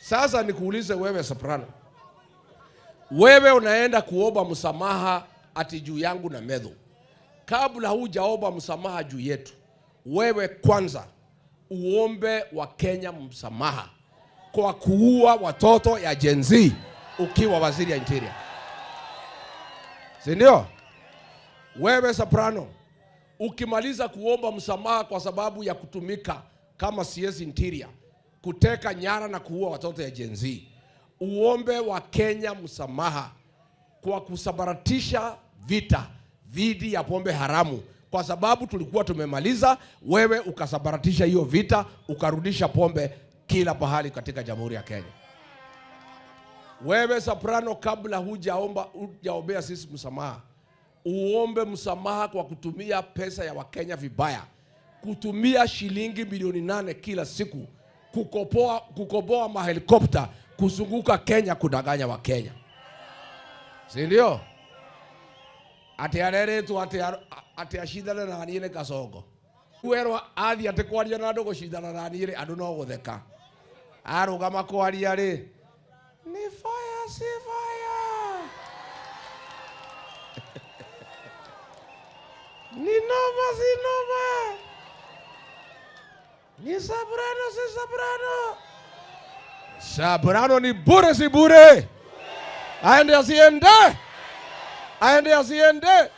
Sasa nikuulize wewe Soprano. Wewe unaenda kuomba msamaha ati juu yangu na Medho. Kabla hujaomba msamaha juu yetu, wewe kwanza uombe wa Kenya msamaha kwa kuua watoto ya Gen Z ukiwa waziri ya interior. Si ndio? Wewe Soprano, ukimaliza kuomba msamaha kwa sababu ya kutumika kama CS interior, kuteka nyara na kuua watoto ya Gen Z, uombe wa Kenya msamaha kwa kusabaratisha vita dhidi ya pombe haramu, kwa sababu tulikuwa tumemaliza, wewe ukasabaratisha hiyo vita, ukarudisha pombe kila pahali katika Jamhuri ya Kenya. Wewe Soprano, kabla hujaombea sisi msamaha, uombe msamaha kwa kutumia pesa ya Wakenya vibaya, kutumia shilingi milioni 8 kila siku kukoboa mahelikopta kuzunguka Kenya kudanganya wa Kenya. Si ndio? Ati areretu ati ashidana na niile Kasongo. Wero athi ati kwaria na ndogo shidana na niile andu no gutheka. Arugama kwaria ri ni fire si fire. Ni noma si noma. Ni Soprano si Soprano. Soprano ni bure si bure. Aende asiende. Aende asiende.